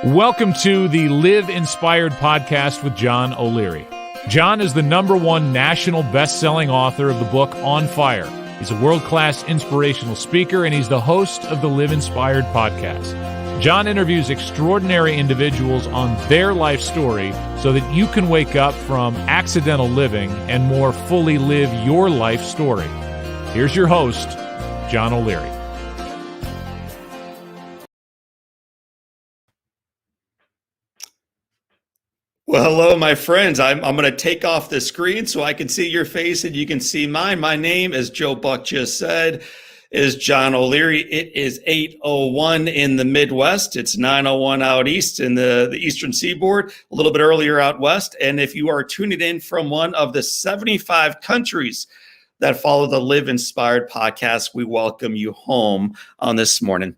Welcome to the Live Inspired podcast with John O'Leary. John is the #1 national best-selling author of the book On Fire. He's a world-class inspirational speaker, and he's the host of the Live Inspired podcast. John interviews extraordinary individuals on their life story so that you can wake up from accidental living and more fully live your life story. Here's your host, John O'Leary. Well, hello, my friends. I'm going to take off the screen so I can see your face and you can see mine. My name, as Joe Buck just said, is John O'Leary. It is 8:01 in the Midwest. It's 9:01 out east in the Eastern Seaboard, a little bit earlier out west. And if you are tuning in from one of the 75 countries that follow the Live Inspired podcast, we welcome you home on this morning.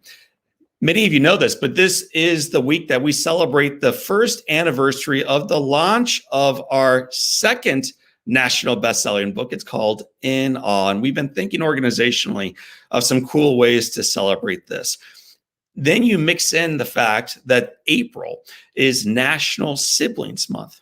Many of you know this, but this is the week that we celebrate the first anniversary of the launch of our second national best-selling book. It's called In Awe, and we've been thinking organizationally of some cool ways to celebrate this. Then you mix in the fact that April is National Siblings Month.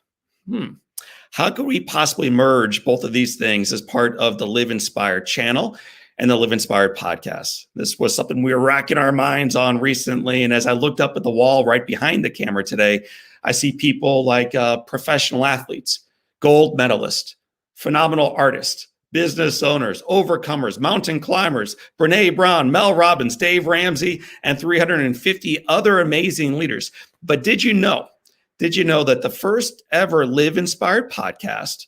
How could we possibly merge both of these things as part of the Live Inspired channel and the Live Inspired podcast? This was something we were racking our minds on recently. And as I looked up at the wall right behind the camera today, I see people like professional athletes, gold medalists, phenomenal artists, business owners, overcomers, mountain climbers, Brene Brown, Mel Robbins, Dave Ramsey, and 350 other amazing leaders. But did you know that the first ever Live Inspired podcast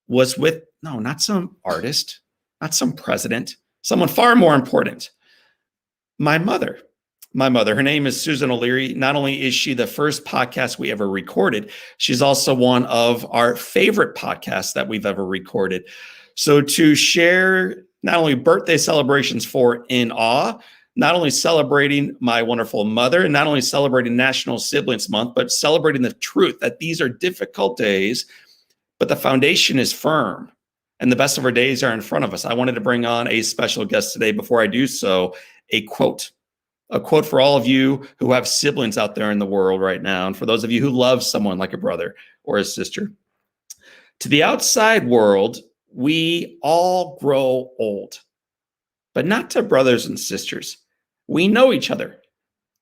was with, not some artist, not some president, someone far more important, my mother. Her name is Susan O'Leary. Not only is she the first podcast we ever recorded, she's also one of our favorite podcasts that we've ever recorded. So to share not only birthday celebrations for In Awe, not only celebrating my wonderful mother, and not only celebrating National Siblings Month, but celebrating the truth that these are difficult days, but the foundation is firm. And the best of our days are in front of us. I wanted to bring on a special guest today. Before I do so, a quote for all of you who have siblings out there in the world right now. And for those of you who love someone like a brother or a sister. To the outside world, we all grow old, but not to brothers and sisters. We know each other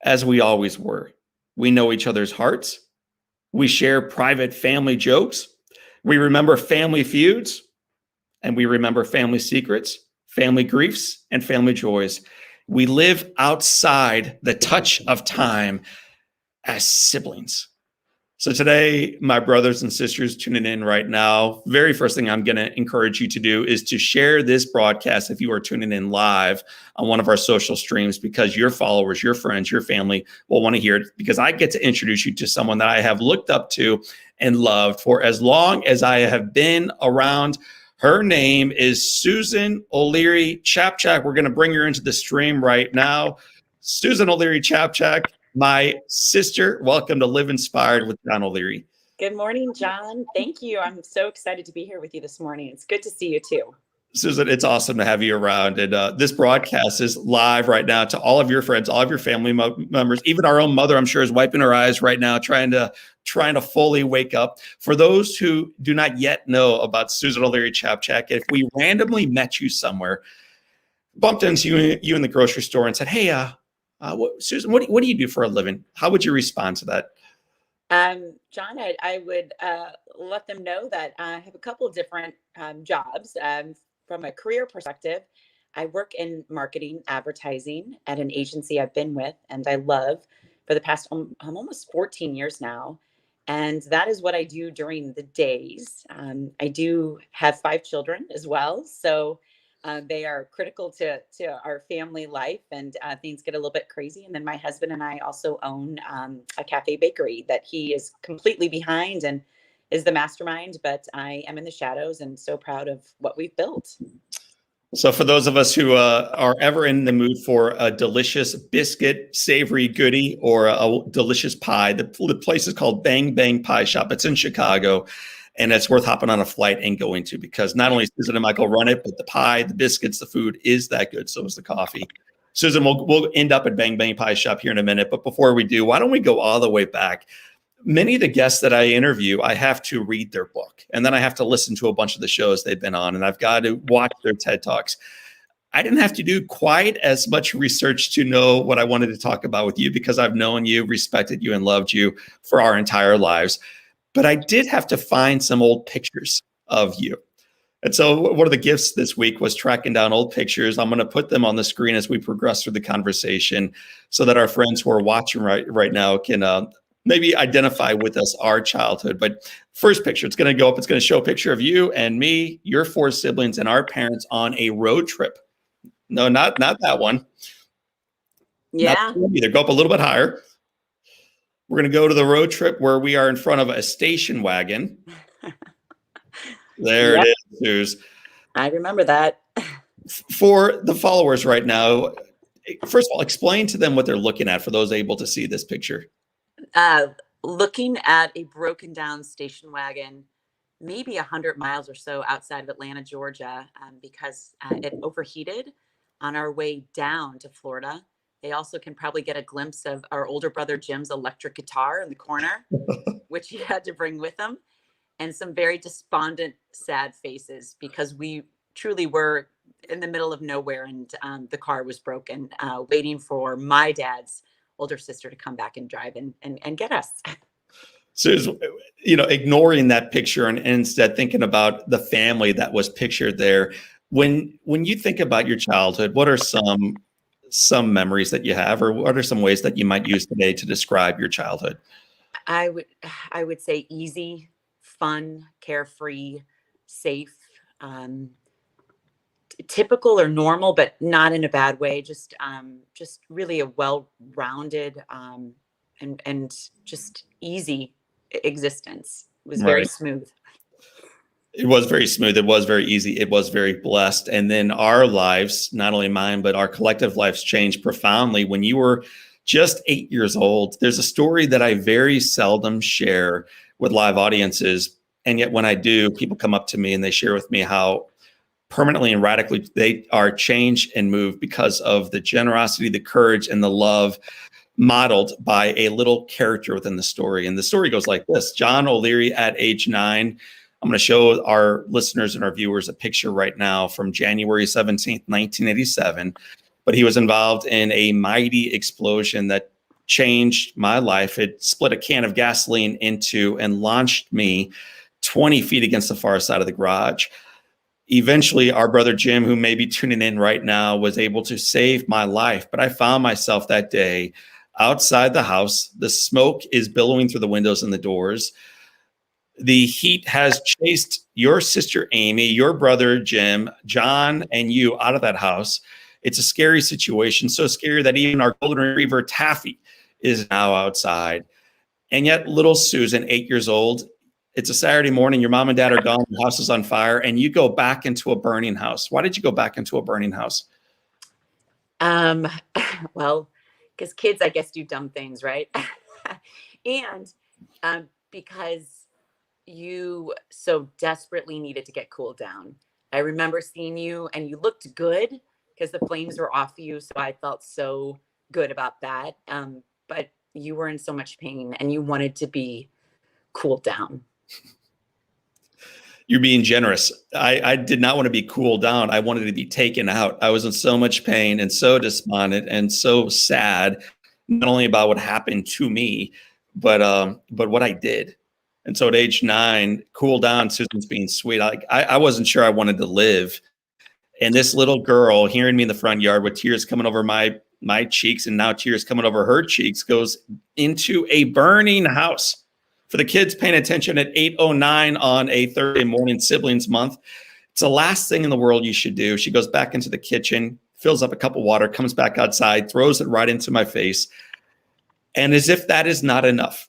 as we always were. We know each other's hearts. We share private family jokes. We remember family feuds. And we remember family secrets, family griefs, and family joys. We live outside the touch of time as siblings. So today, my brothers and sisters tuning in right now, very first thing I'm going to encourage you to do is to share this broadcast if you are tuning in live on one of our social streams, because your followers, your friends, your family will want to hear it, because I get to introduce you to someone that I have looked up to and loved for as long as I have been around. Her name is Susan O'Leary Ciapciak. We're going to bring her into the stream right now. Susan O'Leary Ciapciak, my sister. Welcome to Live Inspired with John O'Leary. Good morning, John. Thank you. I'm so excited to be here with you this morning. It's good to see you too. Susan, it's awesome to have you around. And this broadcast is live right now to all of your friends, all of your family members. Even our own mother, I'm sure, is wiping her eyes right now, trying to fully wake up. For those who do not yet know about Susan O'Leary Ciapciak, if we randomly met you somewhere, bumped into you in the grocery store and said, "Hey, Susan, what do you do for a living?" How would you respond to that? John, I would let them know that I have a couple of different jobs. From a career perspective, I work in marketing, advertising at an agency I've been with and I love for the past almost 14 years now. And that is what I do during the days. I do have 5 children as well. So they are critical to our family life, and things get a little bit crazy. And then my husband and I also own a cafe bakery that he is completely behind and is the mastermind, but I am in the shadows and so proud of what we've built. So for those of us who are ever in the mood for a delicious biscuit, savory goodie, or a delicious pie, the place is called Bang Bang Pie Shop. It's in Chicago, and it's worth hopping on a flight and going to, because not only Susan and Michael run it, but the pie, the biscuits, the food is that good. So is the coffee. Susan, we'll end up at Bang Bang Pie Shop here in a minute. But before we do, why don't we go all the way back? Many of the guests that I interview, I have to read their book, and then I have to listen to a bunch of the shows they've been on, and I've got to watch their TED Talks. I didn't have to do quite as much research to know what I wanted to talk about with you, because I've known you, respected you, and loved you for our entire lives. But I did have to find some old pictures of you. And so one of the gifts this week was tracking down old pictures. I'm going to put them on the screen as we progress through the conversation so that our friends who are watching right now can maybe identify with us our childhood. But first picture, it's going to go up. It's going to show a picture of you and me, your 4 siblings, and our parents on a road trip. No, not that one. Yeah. Not that one either. Go up a little bit higher. We're going to go to the road trip where we are in front of a station wagon. There it is, Suze. I remember that. For the followers right now, first of all, explain to them what they're looking at for those able to see this picture. Looking at a broken down station wagon, maybe 100 miles or so outside of Atlanta, Georgia, because it overheated on our way down to Florida. They also can probably get a glimpse of our older brother Jim's electric guitar in the corner, which he had to bring with him, and some very despondent, sad faces, because we truly were in the middle of nowhere, and the car was broken, waiting for my dad's older sister to come back and drive and get us. So, ignoring that picture and instead thinking about the family that was pictured there. When you think about your childhood, what are some memories that you have, or what are some ways that you might use today to describe your childhood? I would say easy, fun, carefree, safe, typical or normal, but not in a bad way. Just really a well-rounded and just easy existence. It was very smooth. It was very smooth. It was very easy. It was very blessed. And then our lives, not only mine, but our collective lives changed profoundly when you were just 8 years old. There's a story that I very seldom share with live audiences. And yet when I do, people come up to me and they share with me how permanently and radically they are changed and moved because of the generosity, the courage, and the love modeled by a little character within the story. And the story goes like this. John O'Leary at age 9. I'm going to show our listeners and our viewers a picture right now from January 17th, 1987. But he was involved in a mighty explosion that changed my life. It split a can of gasoline into and launched me 20 feet against the far side of the garage. Eventually, our brother Jim, who may be tuning in right now, was able to save my life. But I found myself that day outside the house. The smoke is billowing through the windows and the doors. The heat has chased your sister Amy, your brother Jim, John, and you out of that house. It's a scary situation, so scary that even our golden retriever Taffy is now outside. And yet little Susan, 8 years old, it's a Saturday morning, your mom and dad are gone, the house is on fire, and you go back into a burning house. Why did you go back into a burning house? Well, because kids, I guess, do dumb things, right? And because you so desperately needed to get cooled down. I remember seeing you and you looked good because the flames were off you. So I felt so good about that. But you were in so much pain and you wanted to be cooled down. You're being generous. I did not want to be cooled down. I wanted to be taken out. I was in so much pain and so despondent and so sad, not only about what happened to me, but what I did. And so at age 9, cool down, Susan's being sweet. I wasn't sure I wanted to live. And this little girl hearing me in the front yard with tears coming over my cheeks and now tears coming over her cheeks goes into a burning house. For the kids paying attention at 8:09 on a Thursday morning, Siblings Month, it's the last thing in the world you should do. She goes back into the kitchen, fills up a cup of water, comes back outside, throws it right into my face. And as if that is not enough,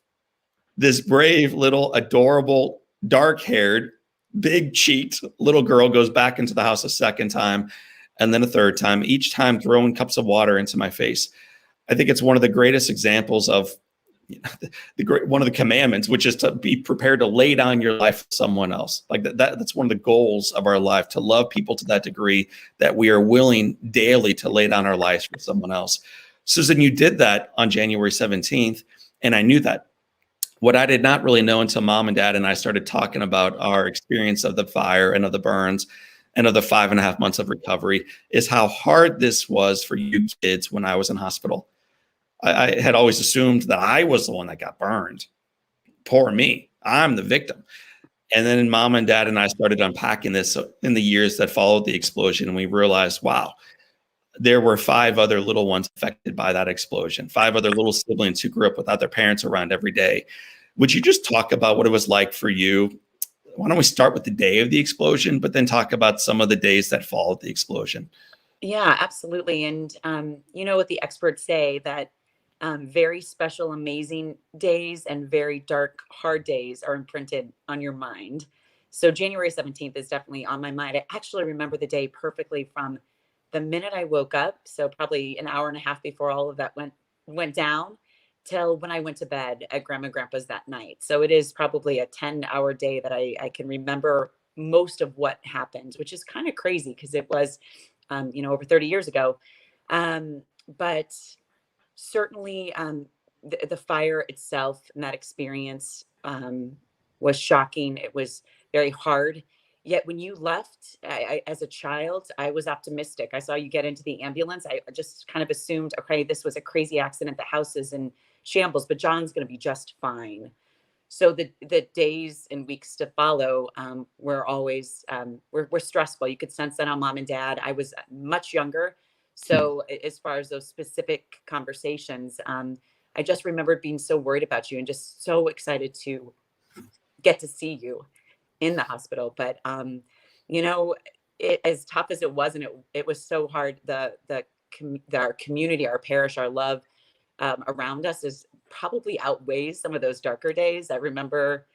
this brave little adorable, dark-haired, big-cheeked little girl goes back into the house a second time and then a third time, each time throwing cups of water into my face. I think it's one of the greatest examples of one of the commandments, which is to be prepared to lay down your life for someone else. Like that's one of the goals of our life, to love people to that degree that we are willing daily to lay down our lives for someone else. Susan, you did that on January 17th, and I knew that. What I did not really know until Mom and Dad and I started talking about our experience of the fire and of the burns and of the 5.5 months of recovery is how hard this was for you kids when I was in hospital. I had always assumed that I was the one that got burned. Poor me. I'm the victim. And then Mom and Dad and I started unpacking this in the years that followed the explosion. And we realized, wow, there were 5 other little ones affected by that explosion, 5 other little siblings who grew up without their parents around every day. Would you just talk about what it was like for you? Why don't we start with the day of the explosion, but then talk about some of the days that followed the explosion? Yeah, absolutely. And you know what the experts say, that very special, amazing days and very dark, hard days are imprinted on your mind. So January 17th is definitely on my mind. I actually remember the day perfectly from the minute I woke up, so probably an hour and a half before all of that went down, till when I went to bed at Grandma and Grandpa's that night. So it is probably a 10-hour day that I can remember most of what happened, which is kind of crazy because it was, over 30 years ago. But certainly the fire itself and that experience was shocking. It was very hard. Yet when you left, as a child, I was optimistic. I saw you get into the ambulance. I just kind of assumed, okay, this was a crazy accident. The house is in shambles, but John's going to be just fine. So the days and weeks to follow were always were stressful. You could sense that on Mom and Dad. I was much younger, so as far as those specific conversations, I just remembered being so worried about you and just so excited to get to see you in the hospital. But as tough as it was, and it was so hard. Our community, our parish, our love around us is probably outweighs some of those darker days. I remember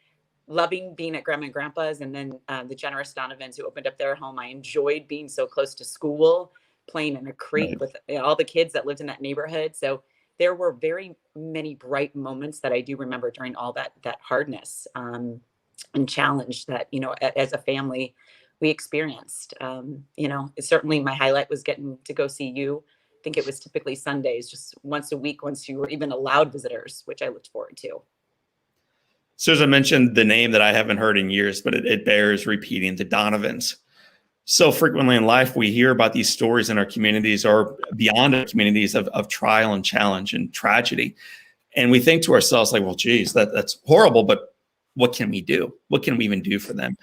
loving being at Grandma and Grandpa's, and then the generous Donovans who opened up their home. I enjoyed being so close to school, playing in a creek Right. with all the kids that lived in that neighborhood. So there were very many bright moments that I do remember during all that hardness and challenge that, as a family we experienced. Certainly my highlight was getting to go see you. I think it was typically Sundays, just once a week, once you were even allowed visitors, which I looked forward to. Susan mentioned the name that I haven't heard in years, but it bears repeating, the Donovans. So frequently in life, we hear about these stories in our communities or beyond our communities of trial and challenge and tragedy. And we think to ourselves, like, well, geez, that's horrible, but what can we do? What can we even do for them?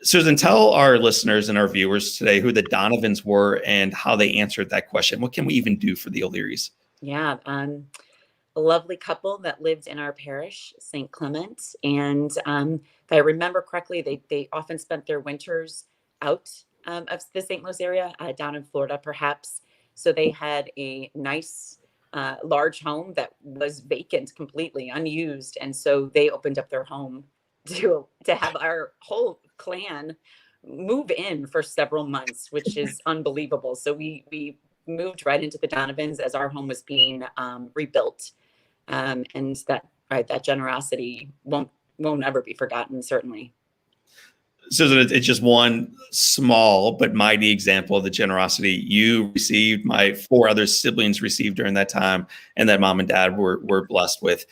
Susan, tell our listeners and our viewers today who the Donovans were and how they answered that question. What can we even do for the O'Learys? Yeah. A lovely couple that lived in our parish, St. Clement. And if I remember correctly, they often spent their winters out of the St. Louis area, down in Florida, perhaps. So they had a nice, large home that was vacant, completely unused. And so they opened up their home to have our whole clan move in for several months, which is unbelievable. So we moved right into the Donovans as our home was being rebuilt. And that generosity won't ever be forgotten, certainly. Susan, it's just one small but mighty example of the generosity you received, my 4 other siblings received during that time, and that Mom and Dad were blessed with.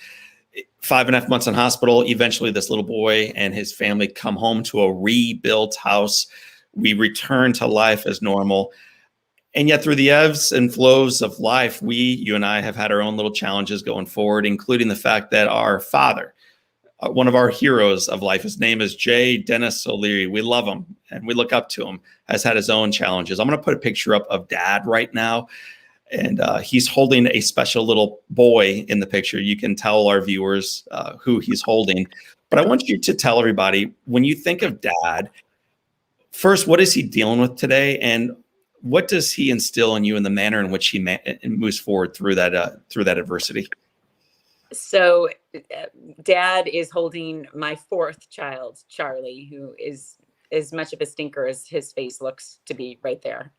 5.5 months in hospital. Eventually, this little boy and his family come home to a rebuilt house. We return to life as normal. And yet through the ebbs and flows of life, you and I have had our own little challenges going forward, including the fact that our father, one of our heroes of life, his name is J. Dennis O'Leary. We love him and we look up to him, has had his own challenges. I'm going to put a picture up of Dad right now. And he's holding a special little boy in the picture. You can tell our viewers who he's holding. But I want you to tell everybody, when you think of Dad, first, what is he dealing with today? And what does he instill in you in the manner in which he moves forward through that adversity? So Dad is holding my 4th child, Charlie, who is as much of a stinker as his face looks to be right there.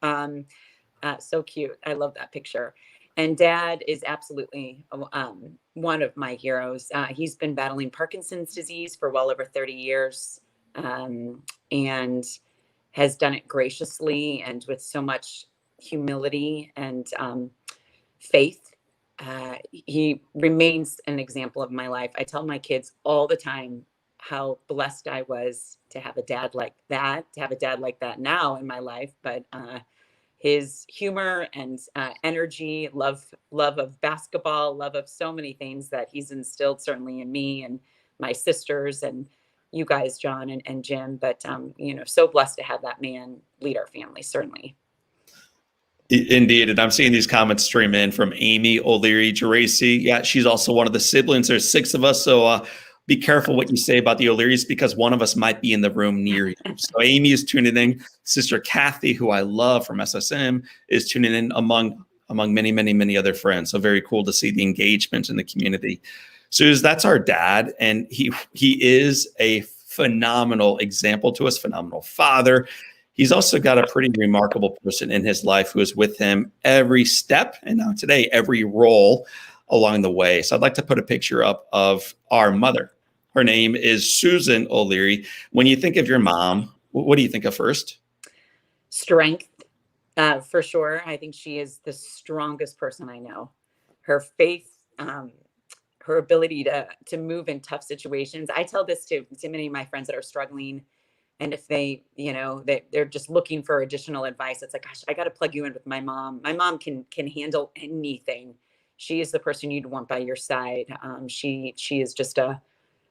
So cute. I love that picture. And Dad is absolutely one of my heroes. He's been battling Parkinson's disease for well over 30 years, and has done it graciously and with so much humility and faith. He remains an example of my life. I tell my kids all the time how blessed I was to have a dad like that, to have a dad like that now in my life. But his humor and energy, love of basketball, love of so many things that he's instilled certainly in me and my sisters and you guys, John and Jim. But so blessed to have that man lead our family, certainly. Indeed. And I'm seeing these comments stream in from Amy O'Leary Ciapciak. Yeah, she's also one of the siblings. There's 6 of us. So be careful what you say about the O'Learys, because one of us might be in the room near you. So Amy is tuning in. Sister Catty, who I love from SSM, is tuning in among many, many, many other friends. So very cool to see the engagement in the community. So that's our dad. And he is a phenomenal example to us, phenomenal father. He's also got a pretty remarkable person in his life who is with him every step, and now today, every role along the way. So I'd like to put a picture up of our mother. Her name is Susan O'Leary. When you think of your mom, what do you think of first? Strength, for sure. I think she is the strongest person I know. Her faith, her ability to move in tough situations. I tell this to many of my friends that are struggling. And if they're just looking for additional advice, it's like, gosh, I got to plug you in with my mom. My mom can handle anything. She is the person you'd want by your side. She is just a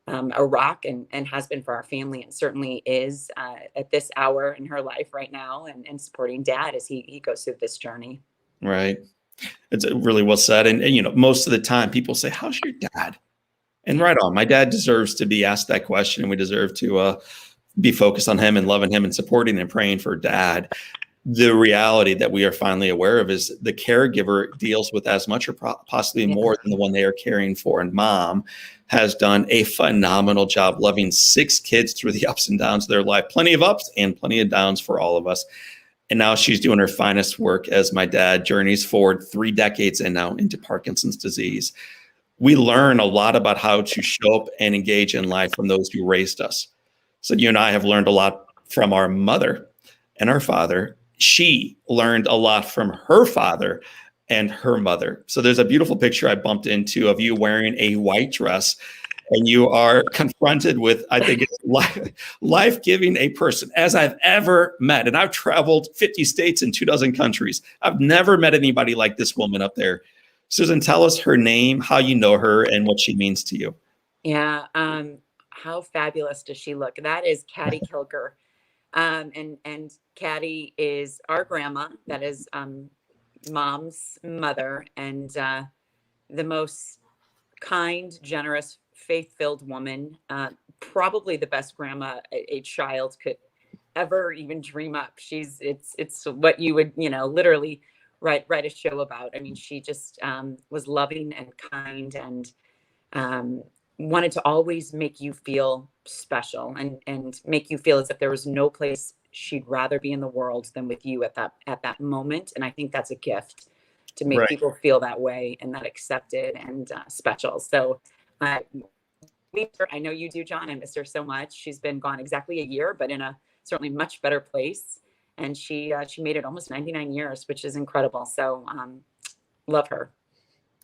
rock and has been for our family, and certainly is at this hour in her life right now, and supporting Dad as he goes through this journey. Right. It's really well said. And most of the time people say, how's your dad? And right on. My dad deserves to be asked that question, and we deserve to be focused on him and loving him and supporting and praying for Dad. The reality that we are finally aware of is the caregiver deals with as much or possibly more than the one they are caring for. And Mom has done a phenomenal job loving 6 kids through the ups and downs of their life. Plenty of ups and plenty of downs for all of us. And now she's doing her finest work as my dad journeys forward 3 decades and now into Parkinson's disease. We learn a lot about how to show up and engage in life from those who raised us. So you and I have learned a lot from our mother and our father. She learned a lot from her father and her mother. So there's a beautiful picture I bumped into of you wearing a white dress, and you are confronted with, I think it's life-giving a person as I've ever met. And I've traveled 50 states and 24 countries. I've never met anybody like this woman up there. Susan, tell us her name, how you know her, and what she means to you. Yeah. How fabulous does she look? That is Catty Kilger. And Catty is our grandma. That is Mom's mother, and the most kind, generous, faith-filled woman. Probably the best grandma a child could ever even dream up. It's what you would literally write a show about. I mean, she just was loving and kind, and wanted to always make you feel special and make you feel as if there was no place she'd rather be in the world than with you at that moment. And I think that's a gift, to make people feel that way and that accepted and special. So I know you do, John. I miss her so much. She's been gone exactly a year, but in a certainly much better place. And she made it almost 99 years, which is incredible. So love her.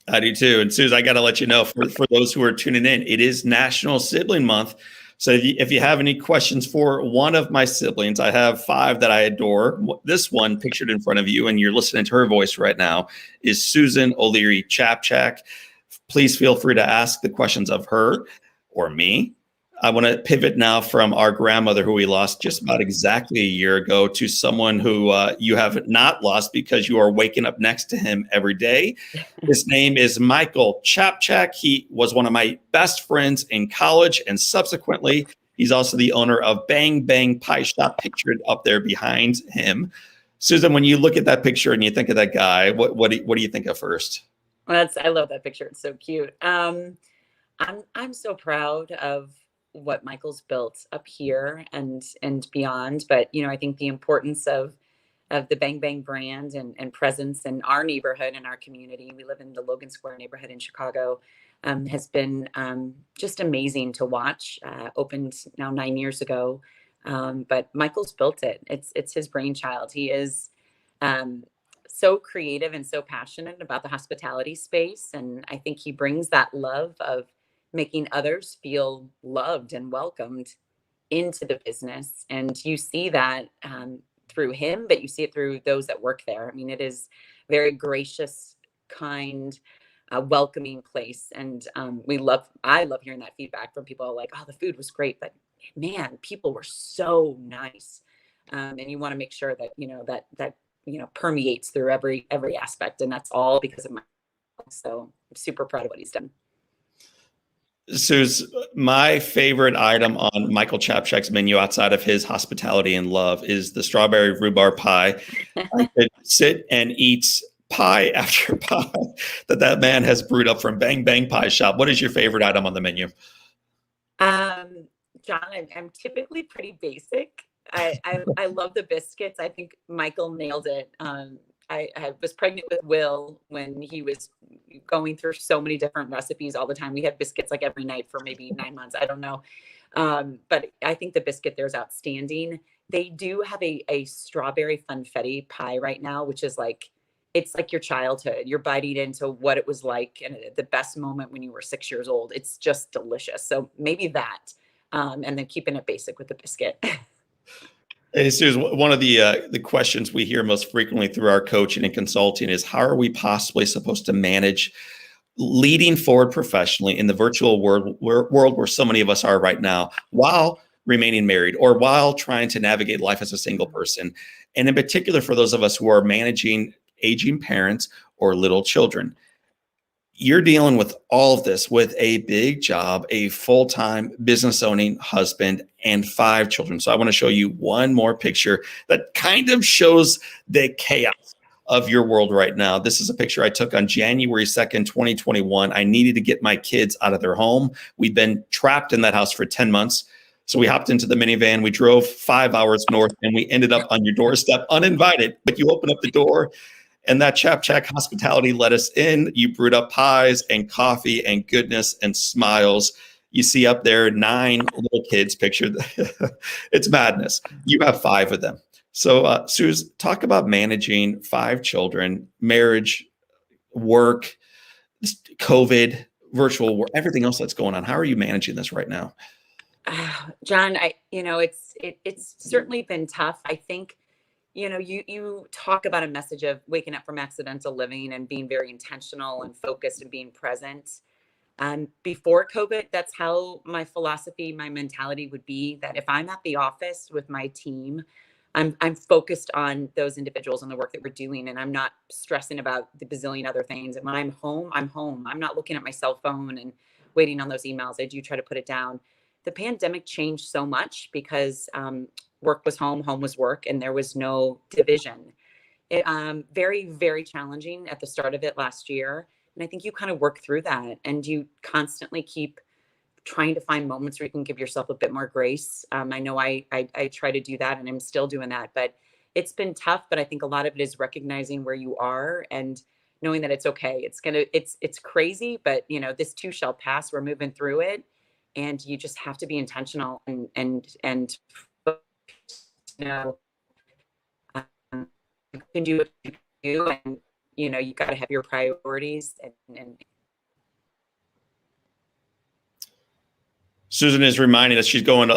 I do too. And Susan, I got to let you know, for those who are tuning in, it is National Sibling Month. So if you have any questions for one of my siblings, I have 5 that I adore. This one pictured in front of you, and you're listening to her voice right now, is Susan O'Leary Ciapciak. Please feel free to ask the questions of her or me. I want to pivot now from our grandmother, who we lost just about exactly a year ago, to someone who you have not lost because you are waking up next to him every day. His name is Michael Ciapciak. He was one of my best friends in college, and subsequently, he's also the owner of Bang Bang Pie Shop, pictured up there behind him. Susan, when you look at that picture and you think of that guy, what do you think of first? Well, I love that picture. It's so cute. I'm so proud of what Michael's built up here and beyond. But I think the importance of of the Bang Bang brand and presence in our neighborhood, in our community. We live in the Logan Square neighborhood in Chicago. Has been just amazing to watch. Opened now 9 years ago, but Michael's built it. It's his brainchild. He is so creative and so passionate about the hospitality space, and I think he brings that love of making others feel loved and welcomed into the business. And you see that through him, but you see it through those that work there. I mean, it is very gracious, kind, welcoming place. And I love hearing that feedback from people like, oh, the food was great, but man, people were so nice. And you want to make sure that, that permeates through every aspect. And that's all because of Michael. So I'm super proud of what he's done. Suze, my favorite item on Michael Ciapciak's menu outside of his hospitality and love is the strawberry rhubarb pie. I could sit and eat pie after pie that man has brewed up from Bang Bang Pie Shop. What is your favorite item on the menu? John, I'm typically pretty basic. I love the biscuits. I think Michael nailed it. I was pregnant with Will when he was going through so many different recipes all the time. We had biscuits like every night for maybe 9 months. I don't know. But I think the biscuit there is outstanding. They do have a strawberry funfetti pie right now, which is it's like your childhood. You're biting into what it was like and the best moment when you were 6 years old. It's just delicious. So maybe that, and then keeping it basic with the biscuit. Hey, Suze, one of the questions we hear most frequently through our coaching and consulting is how are we possibly supposed to manage leading forward professionally in the virtual world where so many of us are right now while remaining married or while trying to navigate life as a single person? And in particular, for those of us who are managing aging parents or little children. You're dealing with all of this with a big job, a full-time business owning husband, and 5 children. So I want to show you one more picture that kind of shows the chaos of your world right now. This is a picture I took on January 2nd, 2021. I needed to get my kids out of their home. We'd been trapped in that house for 10 months. So we hopped into the minivan. We drove 5 hours north, and we ended up on your doorstep uninvited. But you open up the door, and that Ciapciak hospitality let us in. You brewed up pies and coffee and goodness and smiles. You see up there 9 little kids pictured. It's madness. You have 5 of them. So, Suze, talk about managing 5 children, marriage, work, COVID, virtual work, everything else that's going on. How are you managing this right now? John, it's certainly been tough. I think, you talk about a message of waking up from accidental living and being very intentional and focused and being present. Before COVID, that's how my philosophy, my mentality would be, that if I'm at the office with my team, I'm focused on those individuals and the work that we're doing, and I'm not stressing about the bazillion other things. And when I'm home, I'm home. I'm not looking at my cell phone and waiting on those emails. I do try to put it down. The pandemic changed so much because work was home, home was work, and there was no division. It very, very challenging at the start of it last year. And I think you kind of work through that, and you constantly keep trying to find moments where you can give yourself a bit more grace. I know I try to do that, and I'm still doing that, but it's been tough. But I think a lot of it is recognizing where you are and knowing that it's okay. It's crazy, but this too shall pass. We're moving through it, and you just have to be intentional and you can do what you do, and you got to have your priorities. And Susan is reminding us, she's going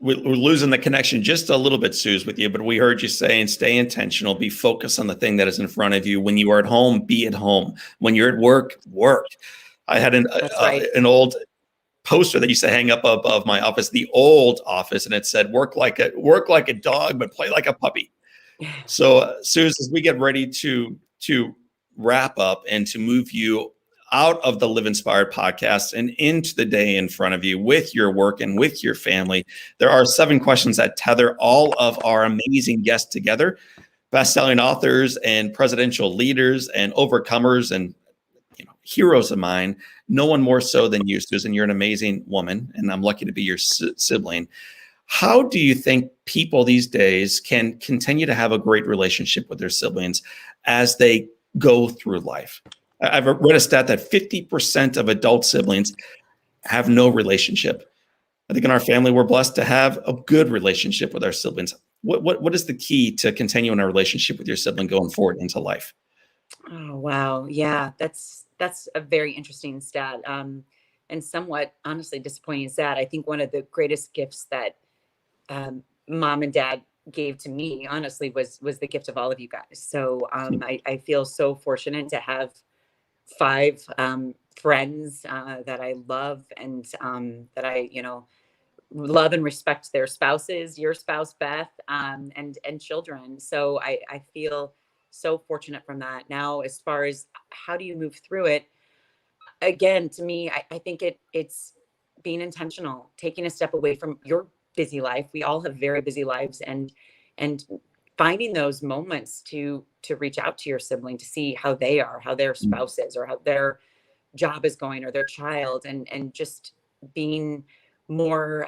we're losing the connection just a little bit, Suze, with you, but we heard you saying stay intentional, be focused on the thing that is in front of you. When you are at home, be at home. When you're at work, work. I had an old poster that used to hang up above my office, the old office, and it said work like a dog, but play like a puppy. So, Suze, as we get ready to wrap up and to move you out of the Live Inspired podcast and into the day in front of you with your work and with your family, there are 7 questions that tether all of our amazing guests together, best-selling authors and presidential leaders and overcomers and heroes of mine. No one more so than you, Susan. You're an amazing woman, and I'm lucky to be your sibling. How do you think people these days can continue to have a great relationship with their siblings as they go through life? I've read a stat that 50% of adult siblings have no relationship. I think in our family, we're blessed to have a good relationship with our siblings. What is the key to continuing a relationship with your sibling going forward into life? Oh, wow. Yeah, that's a very interesting stat. And somewhat honestly disappointing stat. I think one of the greatest gifts that mom and dad gave to me, honestly, was the gift of all of you guys. So I feel so fortunate to have five friends that I love and that I, love and respect their spouses, your spouse, Beth, and children. So I feel so fortunate from that. Now, as far as how do you move through it, again, to me, I think it's being intentional, taking a step away from your busy life. We all have very busy lives, and finding those moments to reach out to your sibling to see how they are, how their spouse is, or how their job is going, or their child, and just being more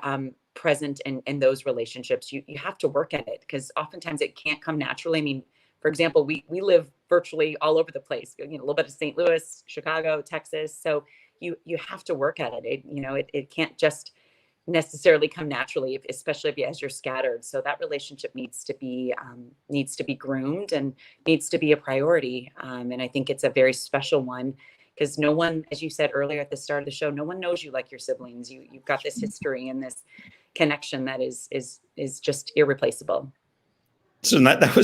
present in those relationships. You have to work at it because oftentimes it can't come naturally. I mean, for example, we live virtually all over the place, a little bit of St. Louis, Chicago, Texas. So you have to work at it. It can't just necessarily come naturally, especially as you're scattered. So that relationship needs to be groomed and needs to be a priority. And I think it's a very special one because no one, as you said earlier at the start of the show, no one knows you like your siblings. You've got this history and this connection that is just irreplaceable. So that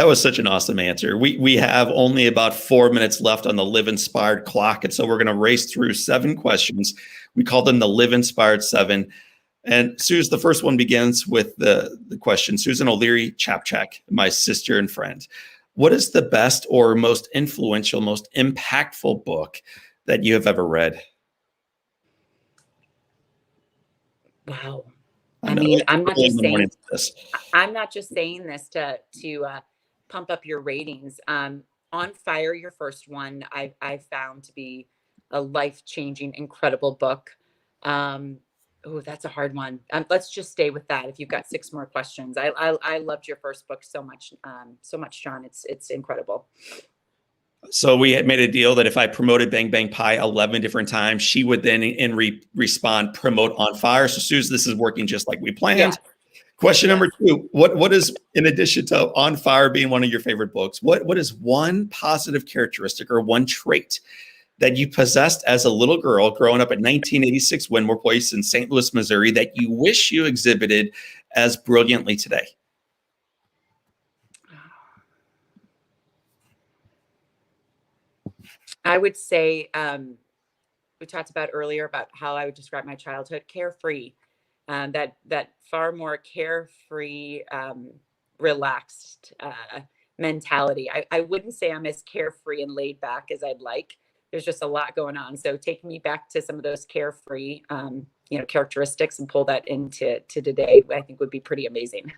was such an awesome answer. We have only about 4 minutes left on the Live Inspired clock, and so we're going to race through 7 questions. We call them the Live Inspired 7. And Suze, the first one begins with the question. Susan O'Leary Ciapciak, my sister and friend. What is the best or most influential, most impactful book that you have ever read? Wow. I mean, I'm not just saying this to pump up your ratings. On Fire, your first one, I found to be a life-changing, incredible book. Oh, that's a hard one. Let's just stay with that. If you've got 6 more questions, I loved your first book so much, John. It's incredible. So we had made a deal that if I promoted Bang Bang Pie 11 different times, she would then respond promote On Fire. So Susan, this is working just like we planned. Yeah. Question number 2, what is, in addition to On Fire being one of your favorite books, what is one positive characteristic or one trait that you possessed as a little girl growing up at 1986 Winmore Place in St. Louis, Missouri, that you wish you exhibited as brilliantly today? I would say we talked about earlier about how I would describe my childhood, carefree, that far more carefree, relaxed mentality. I wouldn't say I'm as carefree and laid back as I'd like. There's just a lot going on. So taking me back to some of those carefree, characteristics and pull that into today, I think would be pretty amazing.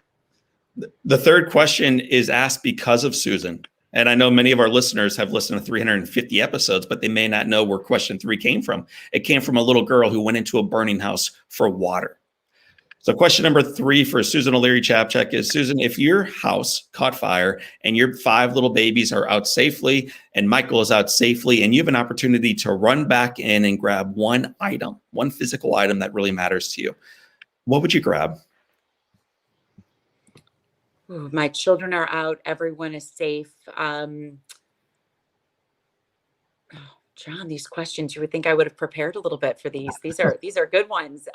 The third question is asked because of Susan. And I know many of our listeners have listened to 350 episodes, but they may not know where question 3 came from. It came from a little girl who went into a burning house for water. So question number 3 for Susan O'Leary Ciapciak is, Susan, if your house caught fire and your 5 little babies are out safely and Michael is out safely, and you have an opportunity to run back in and grab one item, one physical item that really matters to you, what would you grab? Ooh, my children are out. Everyone is safe. John, these questions, you would think I would have prepared a little bit for these. These are good ones.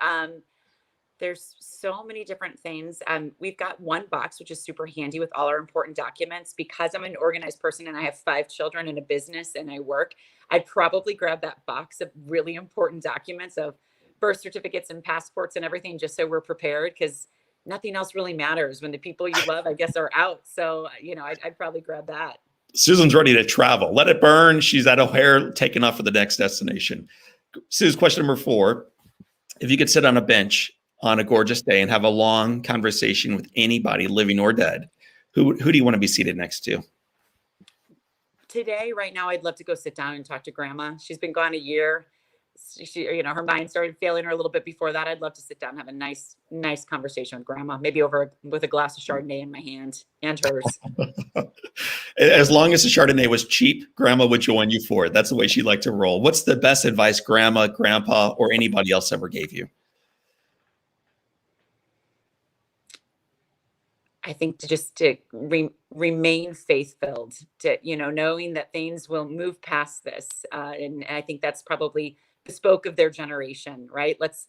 There's so many different things. We've got one box, which is super handy with all our important documents. Because I'm an organized person and I have 5 children and a business and I work, I'd probably grab that box of really important documents of birth certificates and passports and everything, just so we're prepared, because nothing else really matters when the people you love, I guess, are out. So, I'd probably grab that. Susan's ready to travel. Let it burn. She's at O'Hare taking off for the next destination. Susan, question number 4. If you could sit on a bench on a gorgeous day and have a long conversation with anybody, living or dead, who do you want to be seated next to? Today, right now, I'd love to go sit down and talk to Grandma. She's been gone a year. she, her mind started failing her a little bit before that, I'd love to sit down and have a nice conversation with grandma, maybe over with a glass of Chardonnay in my hand and hers. As long as the Chardonnay was cheap, grandma would join you for it. That's the way she liked to roll. What's the best advice grandma, grandpa, or anybody else ever gave you? I think to remain faith-filled, to, knowing that things will move past this. And I think that's probably bespoke of their generation, right? Let's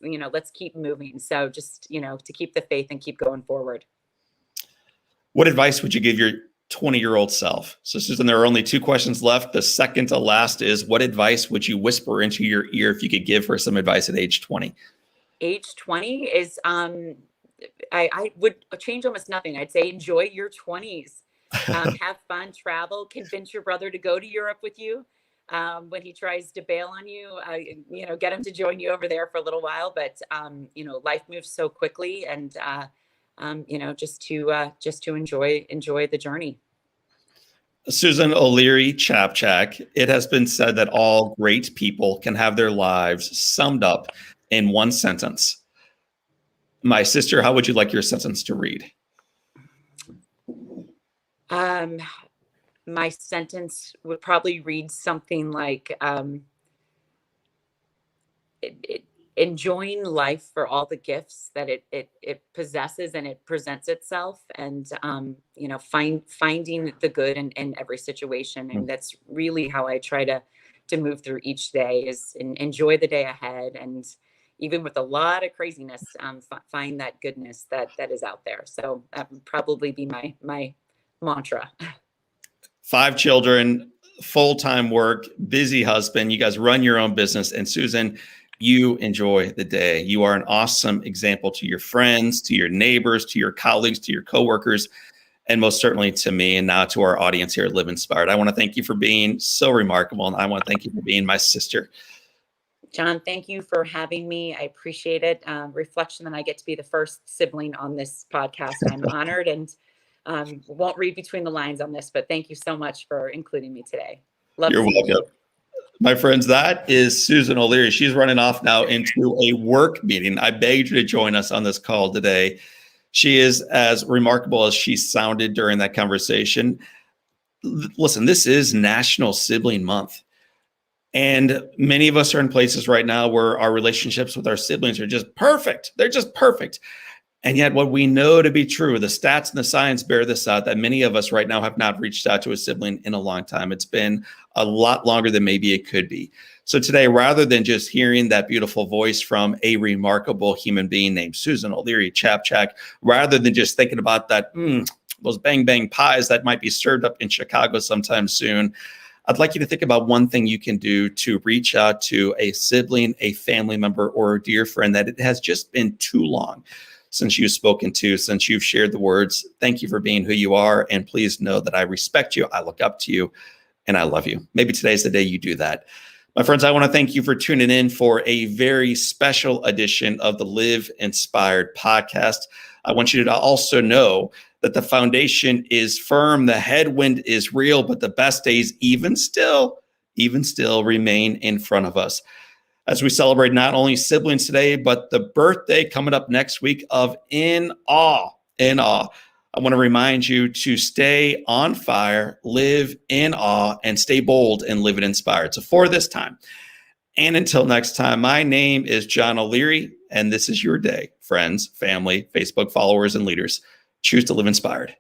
keep moving. So just, to keep the faith and keep going forward. What advice would you give your 20-year-old self? So Susan, there are only 2 questions left. The second to last is, what advice would you whisper into your ear if you could give her some advice at age 20? Age 20 is, I would change almost nothing. I'd say enjoy your 20s, have fun, travel, convince your brother to go to Europe with you. When he tries to bail on you, get him to join you over there for a little while. But, life moves so quickly, and, just to enjoy the journey. Susan O'Leary Ciapciak, it has been said that all great people can have their lives summed up in one sentence. My sister, how would you like your sentence to read? My sentence would probably read something like, enjoying life for all the gifts that it possesses and it presents itself, and finding the good in every situation. And that's really how I try to move through each day, is enjoy the day ahead, and even with a lot of craziness, find that goodness that is out there. So that would probably be my mantra. 5 children, full-time work, busy husband. You guys run your own business. And Susan, you enjoy the day. You are an awesome example to your friends, to your neighbors, to your colleagues, to your coworkers, and most certainly to me, and now to our audience here at Live Inspired. I want to thank you for being so remarkable, and I want to thank you for being my sister. John, thank you for having me. I appreciate it. Reflection that I get to be the first sibling on this podcast. I'm honored, and won't read between the lines on this, but thank you so much for including me today. You're welcome. My friends, that is Susan O'Leary. She's running off now into a work meeting. I begged her to join us on this call today. She is as remarkable as she sounded during that conversation. Listen, this is National Sibling Month. And many of us are in places right now where our relationships with our siblings are just perfect. They're just perfect. And yet what we know to be true, the stats and the science bear this out, that many of us right now have not reached out to a sibling in a long time. It's been a lot longer than maybe it could be. So today, rather than just hearing that beautiful voice from a remarkable human being named Susan O'Leary Ciapciak, rather than just thinking about that, those bang bang pies that might be served up in Chicago sometime soon, I'd like you to think about one thing you can do to reach out to a sibling, a family member, or a dear friend that it has just been too long since you've spoken to, since you've shared the words. Thank you for being who you are. And please know that I respect you, I look up to you, and I love you. Maybe today's the day you do that. My friends, I want to thank you for tuning in for a very special edition of the Live Inspired podcast. I want you to also know that the foundation is firm, the headwind is real, but the best days even still remain in front of us. As we celebrate not only siblings today, but the birthday coming up next week of In Awe. I want to remind you to stay on fire, live in awe, and stay bold and live it inspired. So for this time, and until next time, my name is John O'Leary, and this is your day, friends, family, Facebook followers, and leaders. Choose to live inspired.